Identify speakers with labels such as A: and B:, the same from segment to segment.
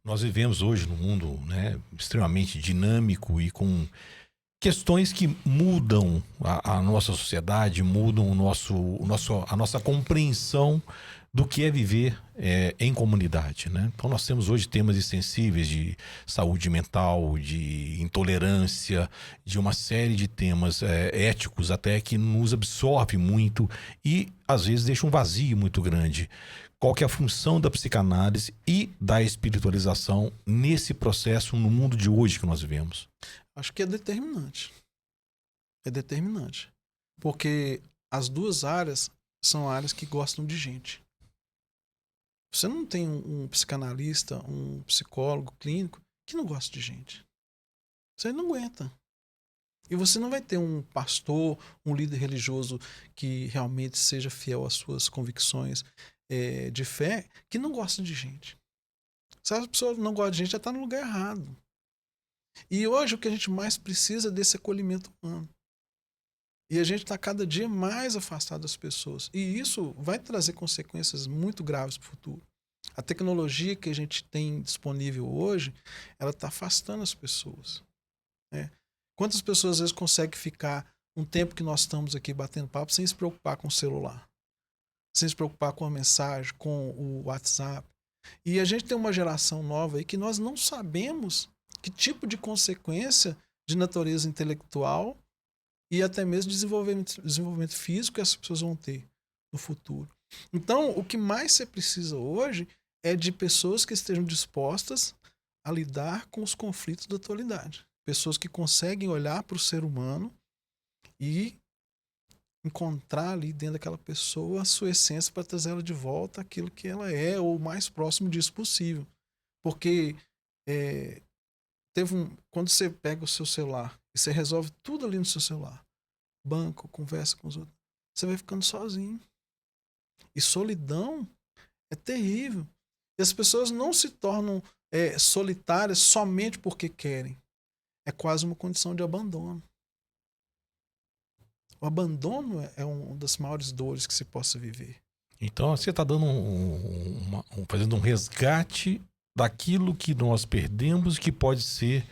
A: Nós vivemos hoje num mundo, né, extremamente dinâmico e com questões que mudam a nossa sociedade, mudam a nossa compreensão do que é viver em comunidade, né? Então nós temos hoje temas sensíveis de saúde mental, de intolerância, de uma série de temas éticos até que nos absorve muito e às vezes deixa um vazio muito grande. Qual que é a função da psicanálise e da espiritualização nesse processo no mundo de hoje que nós vivemos?
B: Acho que é determinante. É determinante. Porque as duas áreas são áreas que gostam de gente. Você não tem um psicanalista, um psicólogo clínico que não gosta de gente. Você não aguenta. E você não vai ter um pastor, um líder religioso que realmente seja fiel às suas convicções de fé, que não gosta de gente. Se a pessoa não gosta de gente, já está no lugar errado. E hoje o que a gente mais precisa é desse acolhimento humano. E a gente está cada dia mais afastado das pessoas. E isso vai trazer consequências muito graves para o futuro. A tecnologia que a gente tem disponível hoje, ela está afastando as pessoas. Né? Quantas pessoas às vezes conseguem ficar um tempo que nós estamos aqui batendo papo sem se preocupar com o celular? Sem se preocupar com a mensagem, com o WhatsApp? E a gente tem uma geração nova aí que nós não sabemos que tipo de consequência de natureza intelectual e até mesmo desenvolvimento físico essas pessoas vão ter no futuro. Então, o que mais você precisa hoje é de pessoas que estejam dispostas a lidar com os conflitos da atualidade. Pessoas que conseguem olhar para o ser humano e encontrar ali dentro daquela pessoa a sua essência para trazer ela de volta àquilo que ela é, ou o mais próximo disso possível. Porque quando você pega o seu celular e você resolve tudo ali no seu celular, banco, conversa com os outros, você vai ficando sozinho. E solidão é terrível. E as pessoas não se tornam solitárias somente porque querem. É quase uma condição de abandono. O abandono é uma das maiores dores que se possa viver.
A: Então você está dando fazendo um resgate daquilo que nós perdemos, que pode ser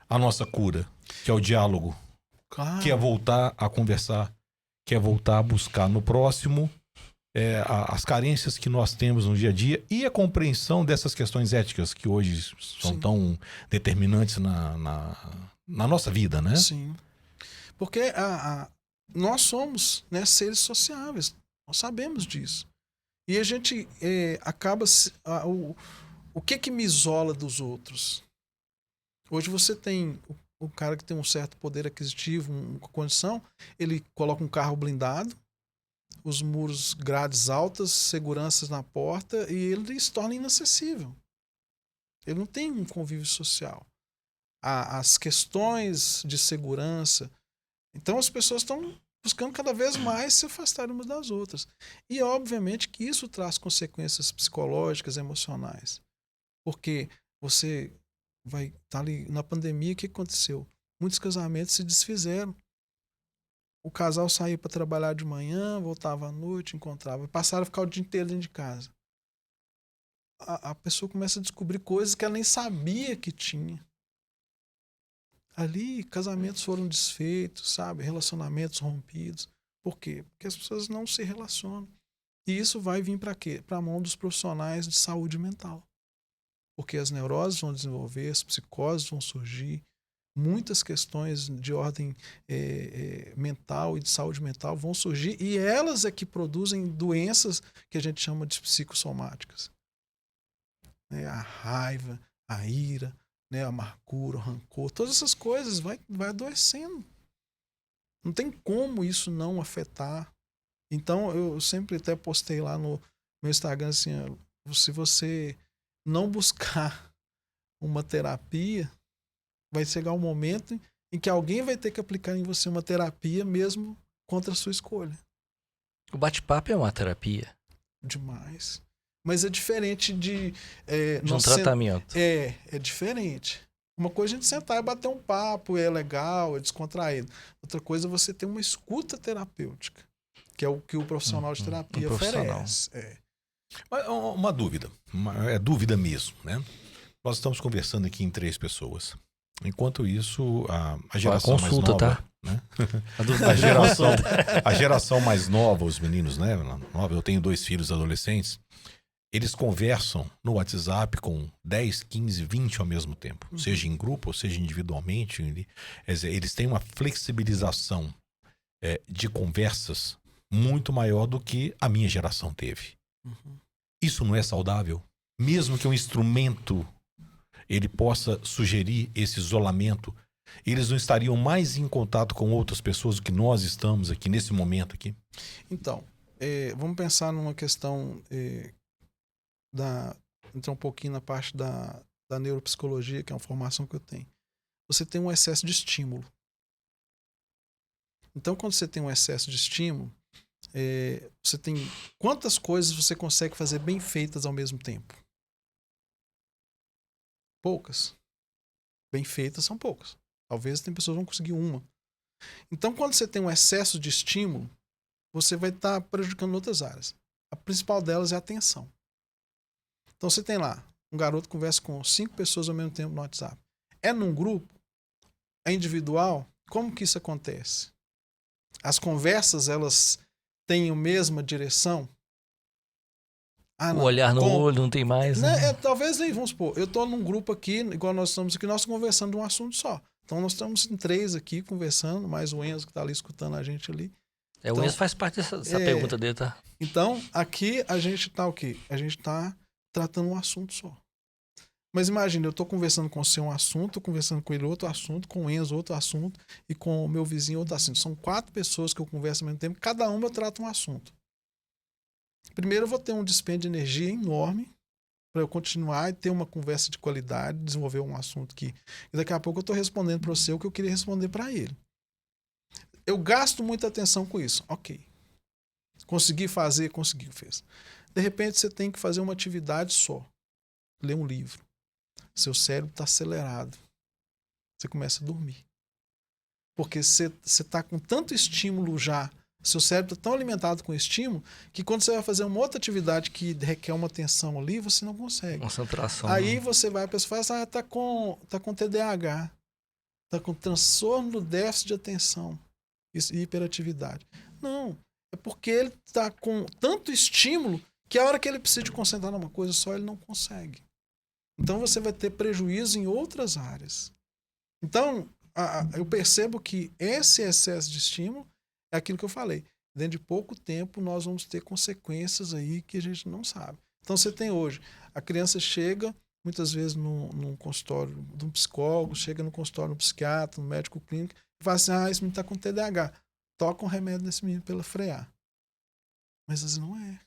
A: a nossa cura, que é o diálogo,
B: Claro.
A: que é voltar a conversar, que é voltar a buscar no próximo as carências que nós temos no dia a dia e a compreensão dessas questões éticas que hoje são
B: Sim.
A: tão determinantes na nossa vida, né?
B: Sim. Porque nós somos, né, seres sociáveis. Nós sabemos disso. E a gente acaba... O que me isola dos outros? Hoje você tem o cara que tem um certo poder aquisitivo, uma condição, ele coloca um carro blindado, os muros, grades altas, seguranças na porta, e ele se torna inacessível. Ele não tem um convívio social. As questões de segurança... Então as pessoas estão buscando cada vez mais se afastar umas das outras. E obviamente que isso traz consequências psicológicas, emocionais. Porque você vai estar ali na pandemia, o que aconteceu? Muitos casamentos se desfizeram. O casal saía para trabalhar de manhã, voltava à noite, encontrava. Passaram a ficar o dia inteiro dentro de casa. A pessoa começa a descobrir coisas que ela nem sabia que tinha. Ali, casamentos foram desfeitos, sabe? Relacionamentos rompidos. Por quê? Porque as pessoas não se relacionam. E isso vai vir para quê? Para a mão dos profissionais de saúde mental. Porque as neuroses vão desenvolver, as psicoses vão surgir, muitas questões de ordem mental e de saúde mental vão surgir, e elas é que produzem doenças que a gente chama de psicossomáticas. A raiva, a ira, a amargura, o rancor, todas essas coisas vai adoecendo. Não tem como isso não afetar. Então, eu sempre até postei lá no meu Instagram assim, se você não buscar uma terapia, vai chegar um momento em que alguém vai ter que aplicar em você uma terapia mesmo contra a sua escolha.
C: O bate-papo é uma terapia.
B: Demais. Mas é diferente de
C: um tratamento.
B: É diferente. Uma coisa é a gente sentar e bater um papo, é legal, é descontraído. Outra coisa é você ter uma escuta terapêutica, que é o que o profissional de terapia oferece.
A: Uma dúvida, é dúvida mesmo, né? Nós estamos conversando aqui em 3 pessoas. Enquanto isso, a geração
C: consulta,
A: mais nova,
C: tá?
A: né?
C: A
A: A geração mais nova, os meninos, né? Eu tenho 2 filhos adolescentes. Eles conversam no WhatsApp com 10, 15, 20 ao mesmo tempo. Seja em grupo, ou seja individualmente. Quer dizer, eles têm uma flexibilização de conversas muito maior do que a minha geração teve. Isso não é saudável? Mesmo que um instrumento ele possa sugerir esse isolamento, eles não estariam mais em contato com outras pessoas do que nós estamos aqui nesse momento aqui?
B: Então, vamos pensar numa questão entrar um pouquinho na parte da neuropsicologia, que é uma formação que eu tenho. Você tem um excesso de estímulo. Então, quando você tem um excesso de estímulo, você tem quantas coisas você consegue fazer bem feitas ao mesmo tempo? Poucas. Bem feitas são poucas. Talvez tem pessoas que vão conseguir uma. Então, quando você tem um excesso de estímulo, você vai estar prejudicando outras áreas. A principal delas é a atenção. Então, você tem lá, um garoto conversa com 5 pessoas ao mesmo tempo no WhatsApp. É num grupo? É individual? Como que isso acontece? As conversas, elas têm a mesma direção?
C: O olhar no olho não tem mais, né?
B: Talvez nem, vamos supor, eu estou num grupo aqui, igual nós estamos aqui, nós estamos conversando de um assunto só. Então nós estamos em 3 aqui conversando, mais o Enzo que está ali escutando a gente ali.
C: O Enzo faz parte dessa pergunta dele, tá?
B: Então, aqui a gente está o quê? A gente está tratando um assunto só. Mas imagina, eu estou conversando com você um assunto, conversando com ele outro assunto, com o Enzo outro assunto e com o meu vizinho outro assunto. São 4 pessoas que eu converso ao mesmo tempo, cada uma eu trato um assunto. Primeiro eu vou ter um dispêndio de energia enorme para eu continuar e ter uma conversa de qualidade, desenvolver um assunto que... E daqui a pouco eu estou respondendo para você o que eu queria responder para ele. Eu gasto muita atenção com isso. Ok. Consegui fazer, conseguiu, fez. De repente você tem que fazer uma atividade só. Ler um livro. Seu cérebro está acelerado. Você começa a dormir. Porque você está com tanto estímulo já. Seu cérebro está tão alimentado com estímulo que quando você vai fazer uma outra atividade que requer uma atenção ali, você não consegue.
C: Concentração.
B: Aí você vai, a pessoa fala, tá com TDAH, tá com transtorno do déficit de atenção e hiperatividade. Não, é porque ele está com tanto estímulo que a hora que ele precisa de concentrar numa coisa só, ele não consegue. Então você vai ter prejuízo em outras áreas. Então, eu percebo que esse excesso de estímulo é aquilo que eu falei. Dentro de pouco tempo, nós vamos ter consequências aí que a gente não sabe. Então, você tem hoje, a criança chega, muitas vezes, num consultório de um psicólogo, chega no consultório do psiquiatra, no médico clínico, e fala assim, esse menino está com TDAH. Toca um remédio nesse menino para ele frear. Mas às vezes não é.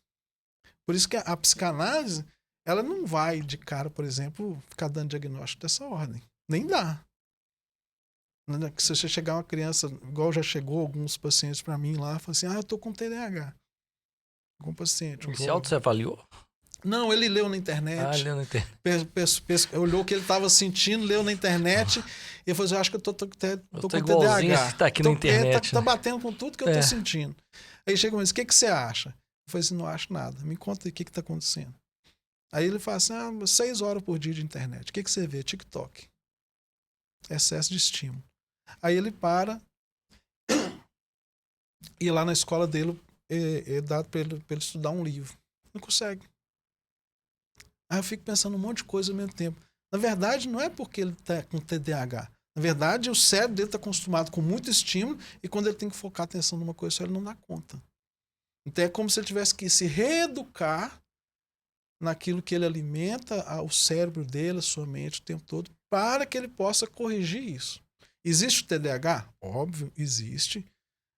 B: Por isso que a psicanálise, ela não vai de cara, por exemplo, ficar dando diagnóstico dessa ordem. Nem dá. Se você chegar uma criança, igual já chegou alguns pacientes para mim lá, falam assim, eu tô com TDAH. Algum paciente.
C: Esse auto você avaliou?
B: Não, ele leu na internet.
C: Leu na internet.
B: Olhou o que ele estava sentindo, leu na internet e falou assim, acho que eu tô com
C: TDAH. Tá aqui na internet.
B: Tá batendo com tudo que eu tô sentindo. Aí chega e diz, o que você acha? Eu falei assim, não acho nada. Me conta aí o que tá acontecendo. Aí ele fala assim, 6 horas por dia de internet. O que você vê? TikTok. Excesso de estímulo. Aí ele para e lá na escola dele é dado para ele estudar um livro. Não consegue. Aí eu fico pensando um monte de coisa ao mesmo tempo. Na verdade, não é porque ele está com TDAH. Na verdade, o cérebro dele está acostumado com muito estímulo e quando ele tem que focar a atenção numa coisa só, ele não dá conta. Então é como se ele tivesse que se reeducar naquilo que ele alimenta o cérebro dele, a sua mente o tempo todo, para que ele possa corrigir isso. Existe o TDAH? Óbvio, existe.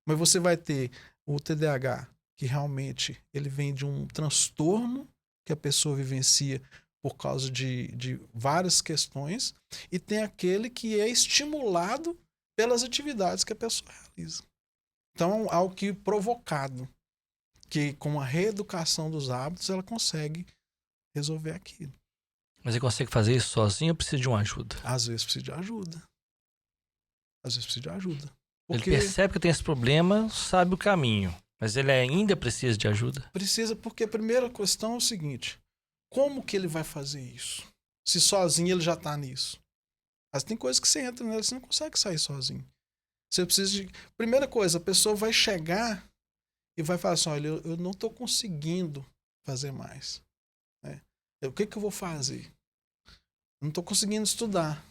B: Mas você vai ter o TDAH que realmente ele vem de um transtorno que a pessoa vivencia por causa de várias questões e tem aquele que é estimulado pelas atividades que a pessoa realiza. Então, algo que provocado, que com a reeducação dos hábitos ela consegue resolver aquilo.
C: Mas ele consegue fazer isso sozinho ou precisa de uma ajuda?
B: Às vezes precisa de ajuda.
C: Ele percebe que tem esse problema, sabe o caminho, mas ele ainda precisa de ajuda?
B: Precisa, porque a primeira questão é o seguinte, como que ele vai fazer isso? Se sozinho ele já tá nisso. Mas tem coisas que você entra nela, você não consegue sair sozinho. Você precisa de... Primeira coisa, a pessoa vai chegar e vai falar assim, olha, eu não tô conseguindo fazer mais. Né? O que eu vou fazer? Eu não tô conseguindo estudar.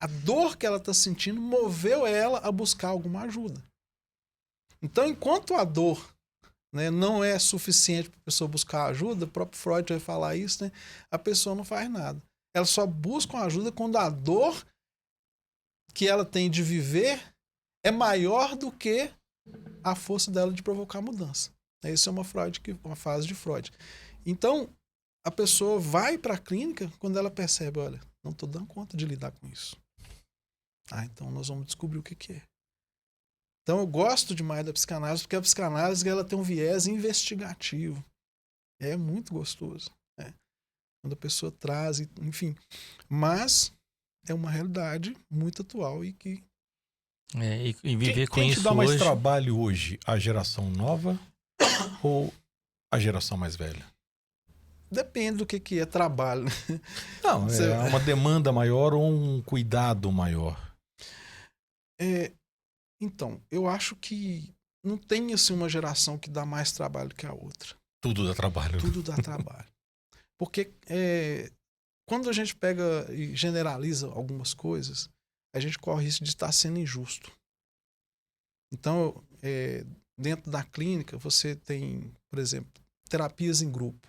B: A dor que ela tá sentindo moveu ela a buscar alguma ajuda. Então, enquanto a dor, né, não é suficiente para a pessoa buscar ajuda, o próprio Freud vai falar isso, né, a pessoa não faz nada. Ela só busca uma ajuda quando a dor que ela tem de viver é maior do que a força dela de provocar mudança. Isso é uma fase de Freud. Então, a pessoa vai para a clínica quando ela percebe, olha, não estou dando conta de lidar com isso. Então nós vamos descobrir o que é. Então eu gosto demais da psicanálise, porque a psicanálise ela tem um viés investigativo. É muito gostoso. Né? Quando a pessoa traz, enfim. Mas é uma realidade muito atual e que...
C: E viver com
A: quem
C: isso
A: te dá mais
C: hoje...
A: trabalho hoje? A geração nova ou a geração mais velha?
B: Depende do que é trabalho.
A: Não, é uma demanda maior ou um cuidado maior?
B: Então, eu acho que não tem assim uma geração que dá mais trabalho que a outra.
A: Tudo dá trabalho.
B: Tudo dá trabalho. Porque quando a gente pega e generaliza algumas coisas, a gente corre risco de estar sendo injusto. Então, dentro da clínica, você tem, por exemplo, terapias em grupo.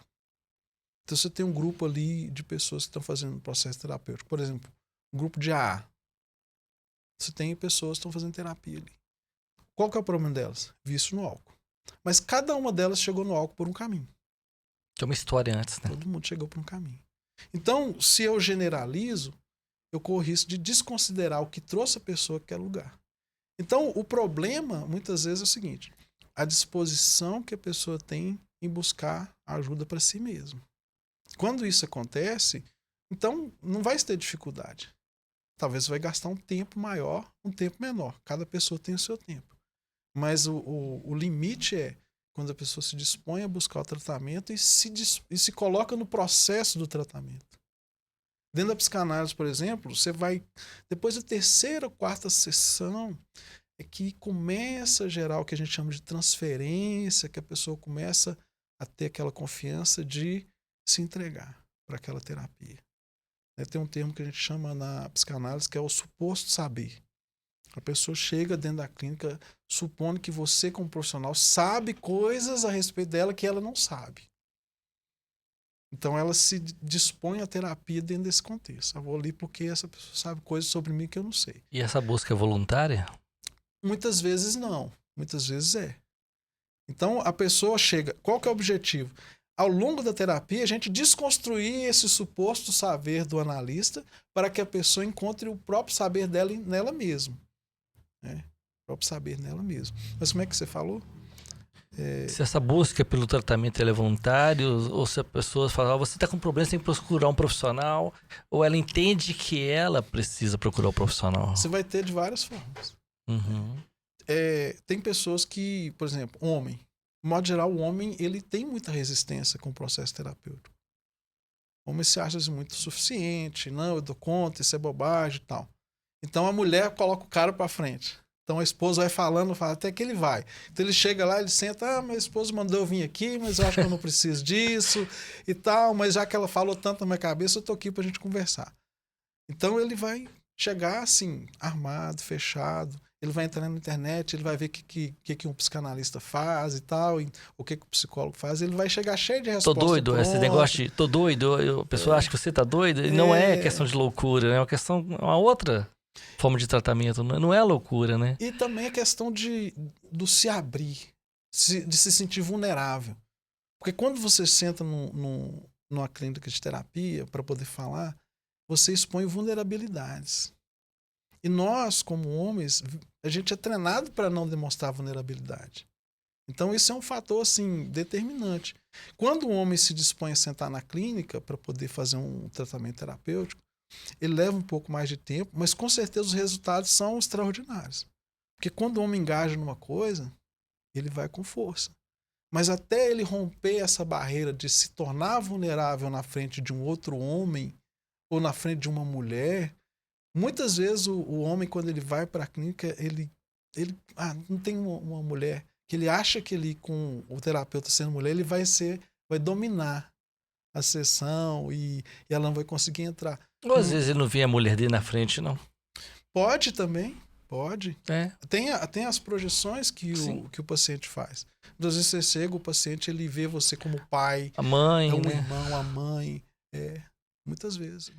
B: Então, você tem um grupo ali de pessoas que estão fazendo um processo terapêutico. Por exemplo, um grupo de AA. Você tem pessoas que estão fazendo terapia ali. Qual que é o problema delas? Vício no álcool. Mas cada uma delas chegou no álcool por um caminho.
C: Tem uma história antes, né?
B: Todo mundo chegou por um caminho. Então, se eu generalizo, eu corro risco de desconsiderar o que trouxe a pessoa àquele lugar. Então, o problema, muitas vezes, é o seguinte. A disposição que a pessoa tem em buscar ajuda para si mesma. Quando isso acontece, então não vai ter dificuldade. Talvez você vai gastar um tempo maior, um tempo menor. Cada pessoa tem o seu tempo. Mas o limite é quando a pessoa se dispõe a buscar o tratamento e se coloca no processo do tratamento. Dentro da psicanálise, por exemplo, você vai... Depois da terceira ou quarta sessão, é que começa a gerar o que a gente chama de transferência, que a pessoa começa a ter aquela confiança de se entregar para aquela terapia. Tem um termo que a gente chama na psicanálise que é o suposto saber. A pessoa chega dentro da clínica supondo que você, como profissional, sabe coisas a respeito dela que ela não sabe. Então ela se dispõe à terapia dentro desse contexto. Eu vou ali porque essa pessoa sabe coisas sobre mim que eu não sei.
C: E essa busca é voluntária?
B: Muitas vezes não. Muitas vezes é. Então a pessoa chega... Qual que é o objetivo? Ao longo da terapia, a gente desconstruir esse suposto saber do analista para que a pessoa encontre o próprio saber dela nela mesma. Né? O próprio saber nela mesma. Mas como é que você falou?
C: Se essa busca pelo tratamento é voluntária, ou se a pessoa fala, você está com problema, você tem que procurar um profissional, ou ela entende que ela precisa procurar um profissional.
B: Você vai ter de várias formas.
C: Uhum.
B: Tem pessoas que, por exemplo, homem. De modo geral, o homem ele tem muita resistência com o processo terapêutico. O homem se acha muito suficiente, não, eu dou conta, isso é bobagem e tal. Então a mulher coloca o cara para frente. Então a esposa vai falando, fala até que ele vai. Então ele chega lá, ele senta, minha esposa mandou eu vir aqui, mas eu acho que eu não preciso disso e tal, mas já que ela falou tanto na minha cabeça, eu tô aqui pra gente conversar. Então ele vai chegar assim, armado, fechado, ele vai entrar na internet, ele vai ver o que um psicanalista faz e tal, o que o psicólogo faz, ele vai chegar cheio de respostas.
C: Tô doido, esse negócio de tô doido, a pessoa acha que você tá doido, e não é questão de loucura, é uma outra forma de tratamento, não é loucura, né?
B: E também a questão do se abrir, de se sentir vulnerável. Porque quando você senta numa clínica de terapia para poder falar, você expõe vulnerabilidades. E nós, como homens, a gente é treinado para não demonstrar vulnerabilidade. Então isso é um fator assim, determinante. Quando o homem se dispõe a sentar na clínica para poder fazer um tratamento terapêutico, ele leva um pouco mais de tempo, mas com certeza os resultados são extraordinários. Porque quando o homem engaja numa coisa, ele vai com força. Mas até ele romper essa barreira de se tornar vulnerável na frente de um outro homem, ou na frente de uma mulher, muitas vezes o homem, quando ele vai para a clínica, ele não tem uma mulher que ele acha que ele, com o terapeuta sendo mulher, ele vai dominar a sessão e ela não vai conseguir entrar.
C: Ou às vezes ele não vê a mulher dele na frente, não.
B: Pode também, pode.
C: É.
B: Tem as projeções que o paciente faz. Às vezes você chega, o paciente ele vê você como pai,
C: A mãe,
B: um
C: né?
B: irmão, a mãe. Muitas vezes.